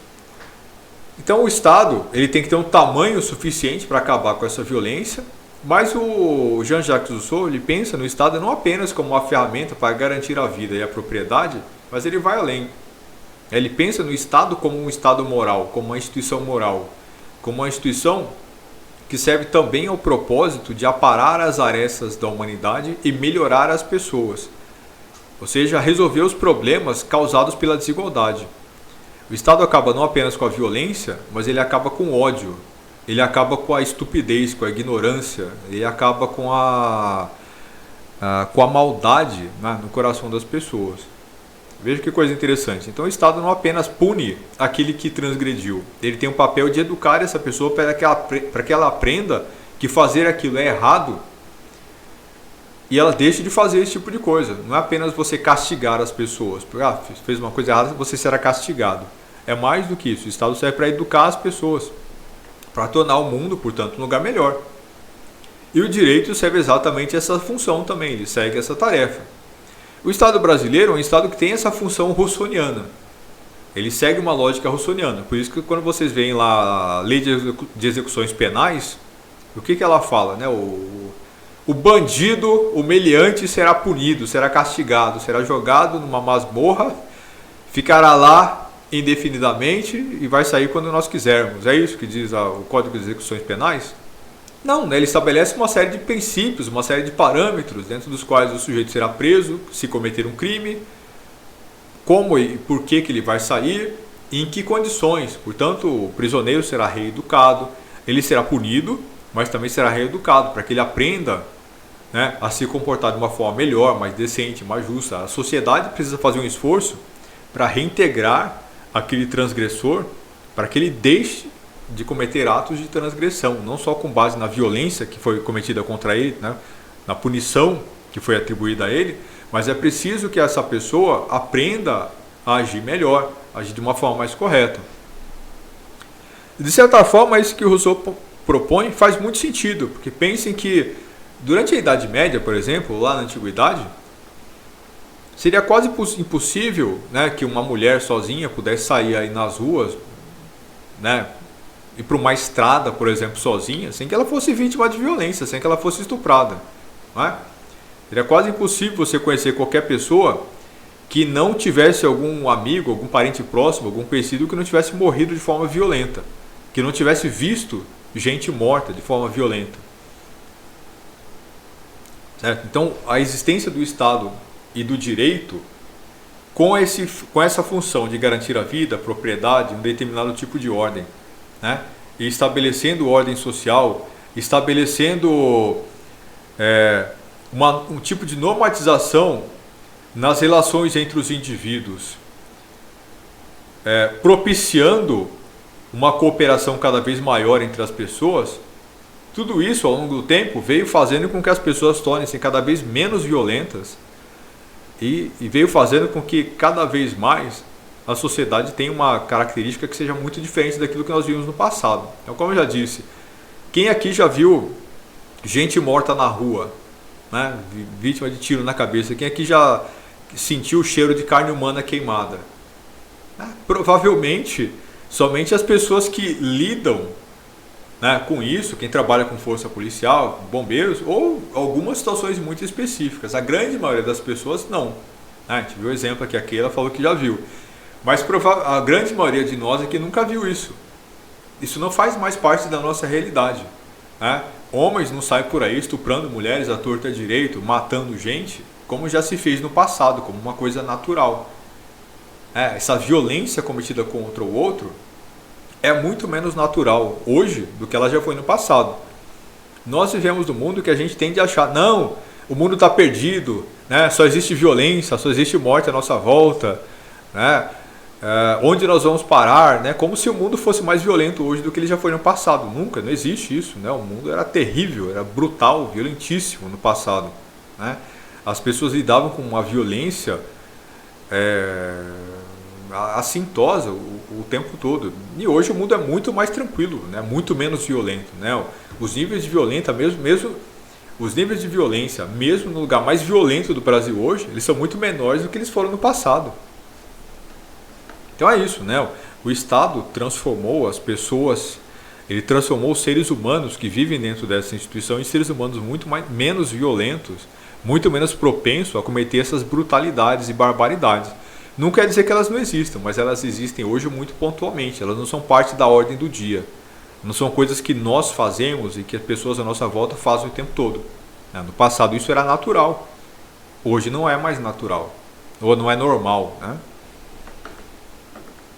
Então o Estado ele tem que ter um tamanho suficiente para acabar com essa violência, mas o Jean-Jacques Rousseau ele pensa no Estado não apenas como uma ferramenta para garantir a vida e a propriedade, mas ele vai além. Ele pensa no Estado como um Estado moral, como uma instituição moral, como uma instituição que serve também ao propósito de aparar as arestas da humanidade e melhorar as pessoas, ou seja, resolver os problemas causados pela desigualdade. O Estado acaba não apenas com a violência, mas ele acaba com o ódio, ele acaba com a estupidez, com a ignorância, ele acaba com a maldade, né, no coração das pessoas. Veja que coisa interessante. Então o Estado não apenas pune aquele que transgrediu, ele tem o papel de educar essa pessoa para que ela aprenda que fazer aquilo é errado e ela deixe de fazer esse tipo de coisa. Não é apenas você castigar as pessoas, porque fez uma coisa errada, você será castigado. É mais do que isso. O Estado serve para educar as pessoas, para tornar o mundo, portanto, um lugar melhor. E o direito serve exatamente essa função também, ele segue essa tarefa. O Estado brasileiro é um Estado que tem essa função russoniana. Ele segue uma lógica russoniana. Por isso que quando vocês veem lá a lei de execuções penais, o que ela fala? Né? O bandido, o meliante será punido, será castigado, será jogado numa masmorra, ficará lá indefinidamente e vai sair quando nós quisermos. É isso que diz o Código de Execuções Penais? Não, né? Ele estabelece uma série de princípios, uma série de parâmetros dentro dos quais o sujeito será preso se cometer um crime, como e por que ele vai sair e em que condições. Portanto, o prisioneiro será reeducado, ele será punido, mas também será reeducado para que ele aprenda, né, a se comportar de uma forma melhor, mais decente, mais justa. A sociedade precisa fazer um esforço para reintegrar aquele transgressor, para que ele deixe de cometer atos de transgressão, não só com base na violência que foi cometida contra ele, né, na punição que foi atribuída a ele, mas é preciso que essa pessoa aprenda a agir melhor, agir de uma forma mais correta. De certa forma, isso que o Rousseau propõe faz muito sentido, porque pensem que durante a Idade Média, por exemplo, lá na Antiguidade, seria quase impossível, né, que uma mulher sozinha pudesse sair aí nas ruas, né, ir para uma estrada, por exemplo, sozinha, sem que ela fosse vítima de violência, sem que ela fosse estuprada. Não é? Seria quase impossível você conhecer qualquer pessoa que não tivesse algum amigo, algum parente próximo, algum conhecido que não tivesse morrido de forma violenta, que não tivesse visto gente morta de forma violenta. Certo? Então, a existência do Estado e do direito, com essa função de garantir a vida, a propriedade, um determinado tipo de ordem, né? E estabelecendo ordem social, estabelecendo um tipo de normatização nas relações entre os indivíduos, propiciando uma cooperação cada vez maior entre as pessoas. Tudo isso, ao longo do tempo, veio fazendo com que as pessoas tornem-se cada vez menos violentas e veio fazendo com que cada vez mais a sociedade tenha uma característica que seja muito diferente daquilo que nós vimos no passado. Então, como eu já disse, quem aqui já viu gente morta na rua, né, vítima de tiro na cabeça? Quem aqui já sentiu o cheiro de carne humana queimada? Provavelmente, somente as pessoas que lidam, né, com isso, quem trabalha com força policial, bombeiros, ou algumas situações muito específicas. A grande maioria das pessoas não. A gente viu o exemplo aqui, a Keila falou que já viu. Mas a grande maioria de nós aqui nunca viu isso. Isso não faz mais parte da nossa realidade. Né? homens não saem por aí estuprando mulheres à torta e à direito, matando gente, como já se fez no passado, como uma coisa natural. Essa violência cometida contra o outro é muito menos natural hoje do que ela já foi no passado. Nós vivemos num mundo que a gente tende a achar, não, o mundo está perdido, né? Só existe violência, só existe morte à nossa volta, né? Onde nós vamos parar, né? Como se o mundo fosse mais violento hoje do que ele já foi no passado. Nunca, não existe isso, né? O mundo era terrível, era brutal, violentíssimo no passado, né? As pessoas lidavam com uma violência assintosa o tempo todo. E hoje o mundo é muito mais tranquilo, né? Muito menos violento, né? Os níveis de violência, os níveis de violência, mesmo no lugar mais violento do Brasil hoje, eles são muito menores do que eles foram no passado. Então é isso, né? O Estado transformou as pessoas, ele transformou os seres humanos que vivem dentro dessa instituição em seres humanos menos violentos, muito menos propensos a cometer essas brutalidades e barbaridades. Não quer dizer que elas não existam, mas elas existem hoje muito pontualmente, elas não são parte da ordem do dia. Não são coisas que nós fazemos e que as pessoas à nossa volta fazem o tempo todo. No passado isso era natural, hoje não é mais natural, ou não é normal, né?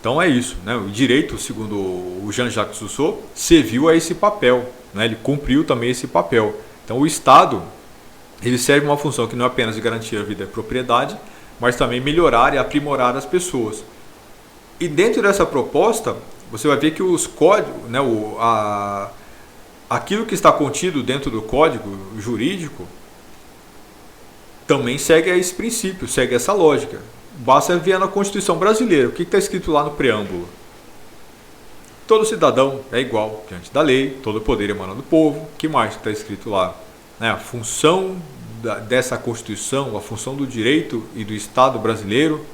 Então é isso, né? O direito, segundo o Jean-Jacques Rousseau, serviu a esse papel, né? Ele cumpriu também esse papel. Então o Estado, ele serve uma função que não é apenas de garantir a vida e a propriedade, mas também melhorar e aprimorar as pessoas. E dentro dessa proposta, você vai ver que os códigos, né, aquilo que está contido dentro do código jurídico também segue esse princípio, segue essa lógica. Basta ver na Constituição brasileira, o que está escrito lá no preâmbulo. Todo cidadão é igual diante da lei, todo poder emana do povo. O que mais está escrito lá? A função dessa Constituição, a função do direito e do Estado brasileiro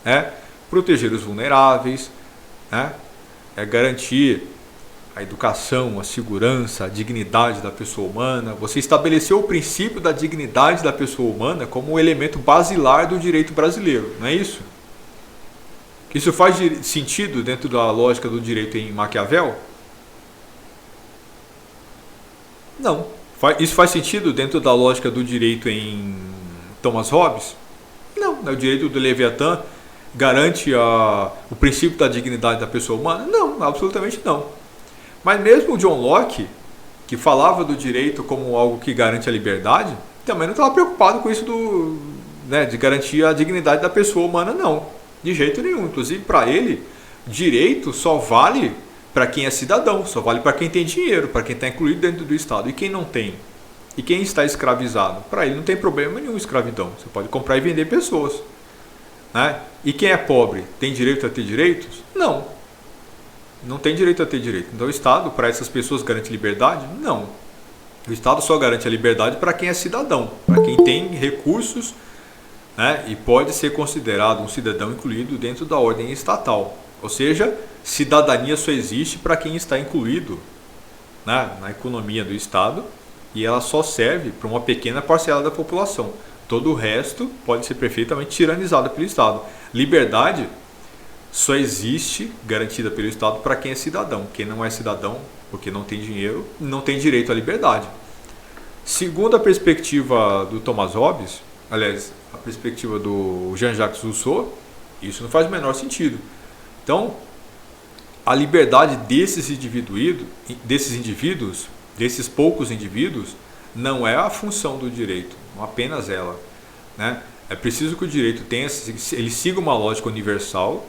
é proteger os vulneráveis, é garantir a educação, a segurança, a dignidade da pessoa humana. Você estabeleceu o princípio da dignidade da pessoa humana como um elemento basilar do direito brasileiro, não é isso? Isso faz sentido dentro da lógica do direito em Maquiavel? Não. Isso faz sentido dentro da lógica do direito em Thomas Hobbes? Não. O direito do Leviatã garante o princípio da dignidade da pessoa humana? Não, absolutamente não. Mas mesmo o John Locke, que falava do direito como algo que garante a liberdade, também não estava preocupado com isso de garantir a dignidade da pessoa humana, não. De jeito nenhum. Inclusive, para ele, direito só vale para quem é cidadão, só vale para quem tem dinheiro, para quem está incluído dentro do Estado. E quem não tem? E quem está escravizado? Para ele não tem problema nenhum escravidão. Você pode comprar e vender pessoas. Né? E quem é pobre tem direito a ter direitos? Não. Não tem direito a ter direito. Então o Estado, para essas pessoas, garante liberdade? Não. O Estado só garante a liberdade para quem é cidadão, para quem tem recursos, né, e pode ser considerado um cidadão incluído dentro da ordem estatal. Ou seja, cidadania só existe para quem está incluído, né, na economia do Estado, e ela só serve para uma pequena parcela da população. Todo o resto pode ser perfeitamente tiranizado pelo Estado. Liberdade só existe garantida pelo Estado para quem é cidadão. Quem não é cidadão, porque não tem dinheiro, não tem direito à liberdade. Segundo a perspectiva do Thomas Hobbes, aliás, a perspectiva do Jean-Jacques Rousseau, isso não faz o menor sentido. Então, a liberdade desses indivíduos, desses poucos indivíduos, não é a função do direito, não apenas ela, né? É preciso que o direito ele siga uma lógica universal,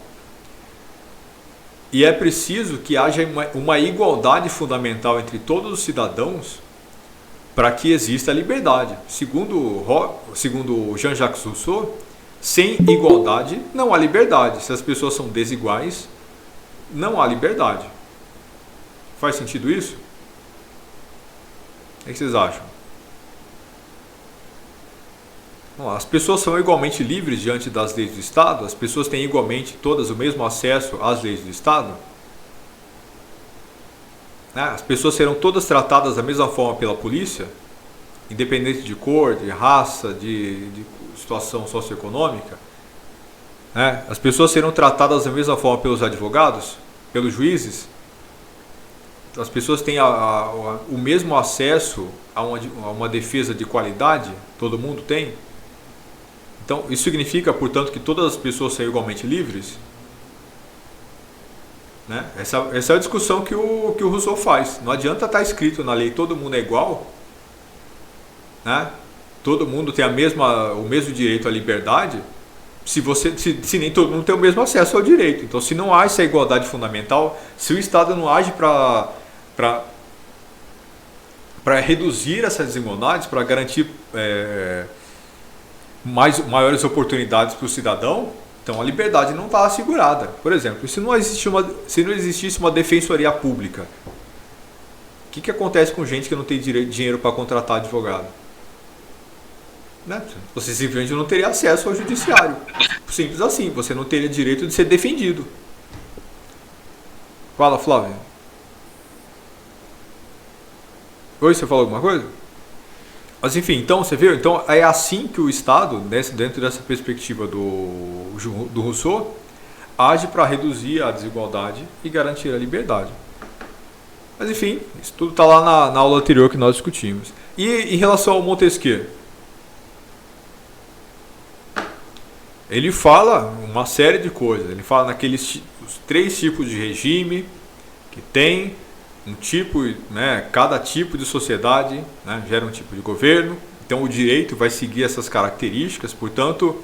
e é preciso que haja uma igualdade fundamental entre todos os cidadãos para que exista a liberdade. Segundo Jean-Jacques Rousseau, sem igualdade não há liberdade. Se as pessoas são desiguais, não há liberdade. Faz sentido isso? O que vocês acham? As pessoas são igualmente livres diante das leis do Estado? As pessoas têm igualmente todas o mesmo acesso às leis do Estado? As pessoas serão todas tratadas da mesma forma pela polícia? Independente de cor, de raça, de situação socioeconômica? As pessoas serão tratadas da mesma forma pelos advogados? Pelos juízes? as pessoas têm o mesmo acesso a uma defesa de qualidade? Todo mundo tem? Então, isso significa, portanto, que todas as pessoas são igualmente livres? Né? Essa é a discussão que o Rousseau faz. Não adianta estar escrito na lei todo mundo é igual, né? Todo mundo tem o mesmo direito à liberdade, se nem todo mundo tem o mesmo acesso ao direito. Então, se não há essa igualdade fundamental, se o Estado não age para reduzir essas desigualdades, para garantir maiores oportunidades para o cidadão, então a liberdade não está assegurada. Por exemplo, se não existisse uma defensoria pública, o que acontece com gente que não tem dinheiro para contratar advogado? Né? Você simplesmente não teria acesso ao judiciário. Simples assim, você não teria direito de ser defendido. Fala, Flávio. Oi, você falou alguma coisa? Mas enfim, então você viu? Então é assim que o Estado, dentro dessa perspectiva do Rousseau, age para reduzir a desigualdade e garantir a liberdade. Mas enfim, isso tudo está lá na aula anterior que nós discutimos. E em relação ao Montesquieu? Ele fala uma série de coisas. Ele fala os 3 tipos de regime que tem. Um tipo, né, cada tipo de sociedade, né, gera um tipo de governo, então o direito vai seguir essas características, portanto,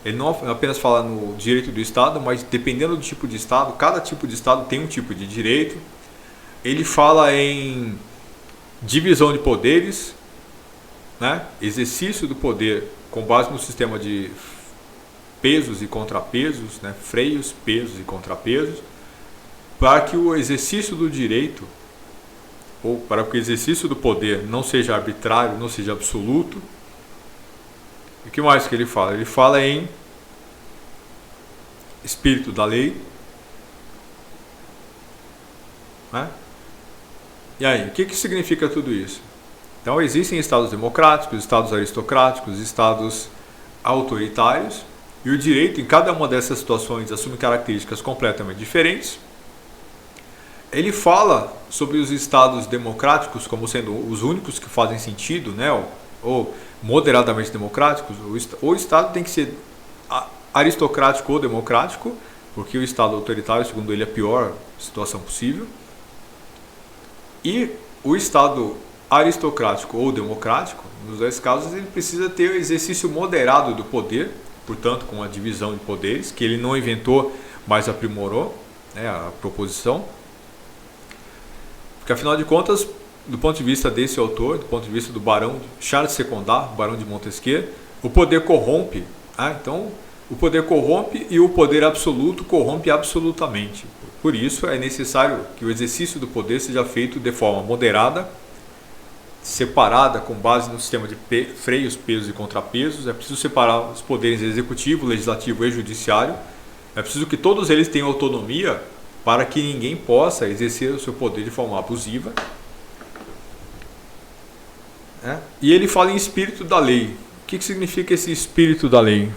ele não apenas fala no direito do Estado, mas dependendo do tipo de Estado, cada tipo de Estado tem um tipo de direito. Ele fala em divisão de poderes, né, exercício do poder com base no sistema de pesos e contrapesos, né, freios, pesos e contrapesos, para que o exercício do direito ou para que o exercício do poder não seja arbitrário, não seja absoluto. E o que mais que ele fala? Ele fala em espírito da lei. Né? E aí, o que significa tudo isso? Então, existem estados democráticos, estados aristocráticos, estados autoritários, e o direito, em cada uma dessas situações, assume características completamente diferentes. Ele fala sobre os estados democráticos como sendo os únicos que fazem sentido, né, ou moderadamente democráticos. O Estado tem que ser aristocrático ou democrático, porque o Estado autoritário, segundo ele, é a pior situação possível. E o Estado aristocrático ou democrático, nos 2 casos, ele precisa ter o exercício moderado do poder, portanto, com a divisão de poderes, que ele não inventou, mas aprimorou, né, a proposição. Porque, afinal de contas, do ponto de vista desse autor, do ponto de vista do barão Charles Secondar, barão de Montesquieu, o poder corrompe. Então, o poder corrompe e o poder absoluto corrompe absolutamente. Por isso, é necessário que o exercício do poder seja feito de forma moderada, separada com base no sistema de freios, pesos e contrapesos. É preciso separar os poderes executivo, legislativo e judiciário. É preciso que todos eles tenham autonomia para que ninguém possa exercer o seu poder de forma abusiva. E ele fala em espírito da lei. O que significa esse espírito da lei?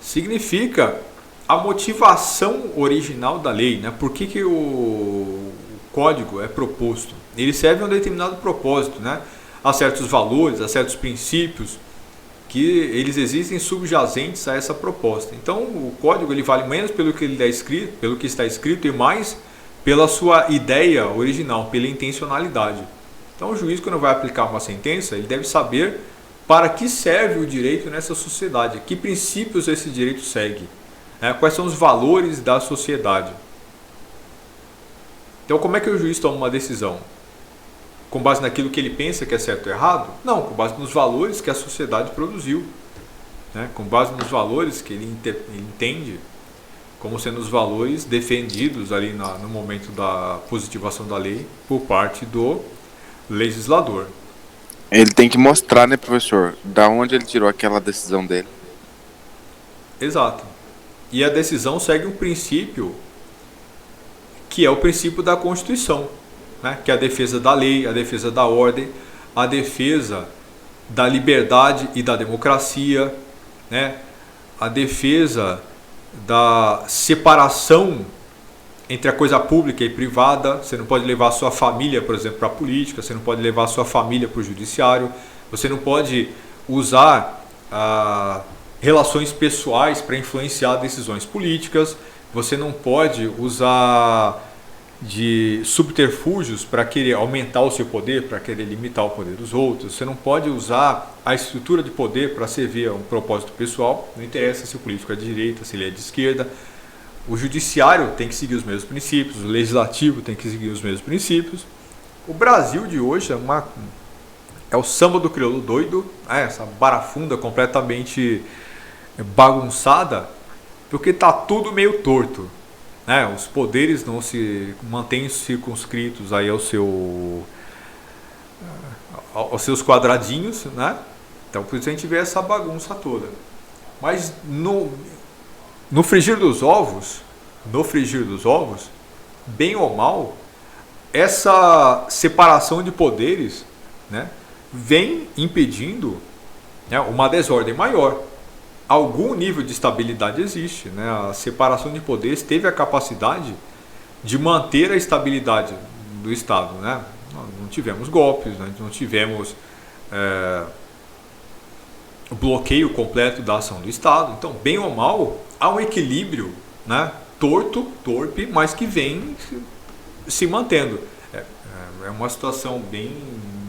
Significa a motivação original da lei, né? Por que o código é proposto? Ele serve a um determinado propósito, né? Há certos valores, há certos princípios que eles existem subjacentes a essa proposta. Então, o código ele vale menos pelo que está escrito e mais pela sua ideia original, pela intencionalidade. Então, o juiz, quando vai aplicar uma sentença, ele deve saber para que serve o direito nessa sociedade, que princípios esse direito segue, né? Quais são os valores da sociedade. Então, como é que o juiz toma uma decisão? Com base naquilo que ele pensa que é certo ou errado? Não, com base nos valores que a sociedade produziu, né? Com base nos valores que ele entende como sendo os valores defendidos ali no momento da positivação da lei por parte do legislador. Ele tem que mostrar, né, professor, da onde ele tirou aquela decisão dele. Exato. E a decisão segue um princípio que é o princípio da Constituição, né? Que é a defesa da lei, a defesa da ordem, a defesa da liberdade e da democracia, né? A defesa da separação entre a coisa pública e privada. Você não pode levar a sua família, por exemplo, para a política, você não pode levar a sua família para o judiciário, você não pode usar relações pessoais para influenciar decisões políticas, você não pode usar de subterfúgios para querer aumentar o seu poder, para querer limitar o poder dos outros. Você não pode usar a estrutura de poder para servir a um propósito pessoal. Não interessa se o político é de direita, se ele é de esquerda. O judiciário tem que seguir os mesmos princípios, o legislativo tem que seguir os mesmos princípios. O Brasil de hoje é o samba do crioulo doido, essa barafunda completamente bagunçada, porque está tudo meio torto. Os poderes não se mantêm circunscritos aí aos seus quadradinhos, né? Então por isso a gente vê essa bagunça toda. Mas no frigir dos ovos, bem ou mal, essa separação de poderes, né, vem impedindo, né, uma desordem maior. Algum nível de estabilidade existe, né? A separação de poderes teve a capacidade de manter a estabilidade do Estado, né? Não tivemos golpes, né? Não tivemos o bloqueio completo da ação do Estado. Então, bem ou mal, há um equilíbrio, né? Torpe, mas que vem se mantendo. É uma situação bem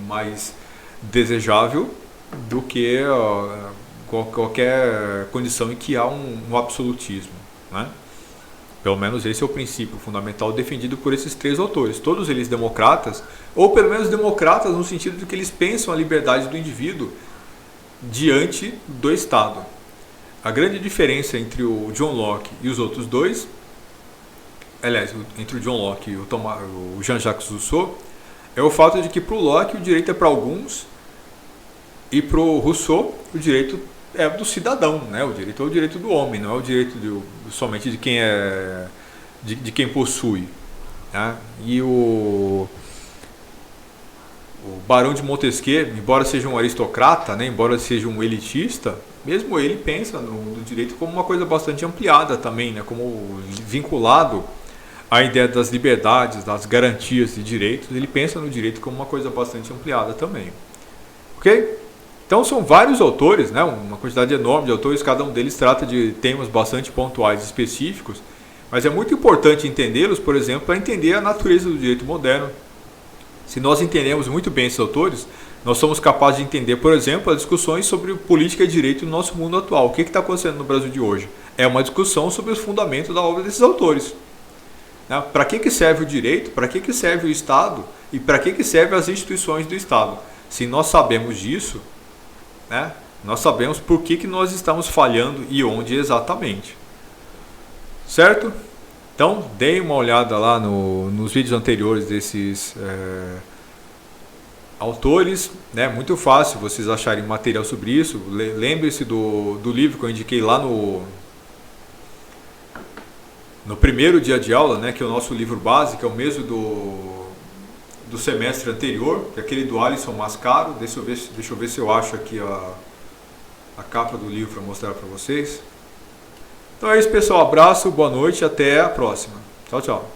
mais desejável do que qualquer condição em que há um absolutismo, né? Pelo menos esse é o princípio fundamental defendido por esses três autores, todos eles democratas, ou pelo menos democratas no sentido de que eles pensam a liberdade do indivíduo diante do Estado. A grande diferença entre o John Locke e os outros dois, aliás, entre o John Locke e o Jean-Jacques Rousseau, é o fato de que para o Locke o direito é para alguns e para o Rousseau o direito é do cidadão, né? O direito é o direito do homem, não é o direito somente de quem de quem possui, né? E o Barão de Montesquieu, embora seja um aristocrata, né? Embora seja um elitista, mesmo ele pensa no direito como uma coisa bastante ampliada também, né? Como vinculado à ideia das liberdades, das garantias de direitos, ele pensa no direito como uma coisa bastante ampliada também, ok? Então são vários autores, né, uma quantidade enorme de autores, cada um deles trata de temas bastante pontuais e específicos, mas é muito importante entendê-los, por exemplo, para entender a natureza do direito moderno. Se nós entendemos muito bem esses autores, nós somos capazes de entender, por exemplo, as discussões sobre política e direito no nosso mundo atual. O que está acontecendo no Brasil de hoje? É uma discussão sobre os fundamentos da obra desses autores. Para que serve o direito, para que serve o Estado e para que servem as instituições do Estado? Se nós sabemos disso, né, nós sabemos por que nós estamos falhando e onde exatamente. Certo? Então, deem uma olhada lá nos vídeos anteriores desses autores, né? Muito fácil vocês acharem material sobre isso. Lembre-se do livro que eu indiquei lá no primeiro dia de aula, né? Que é o nosso livro base, que é o mesmo do semestre anterior, que é aquele do Alisson Mascaro. Deixa eu ver se eu acho aqui a capa do livro para mostrar para vocês. Então é isso, pessoal. Abraço, boa noite, até a próxima. Tchau, tchau.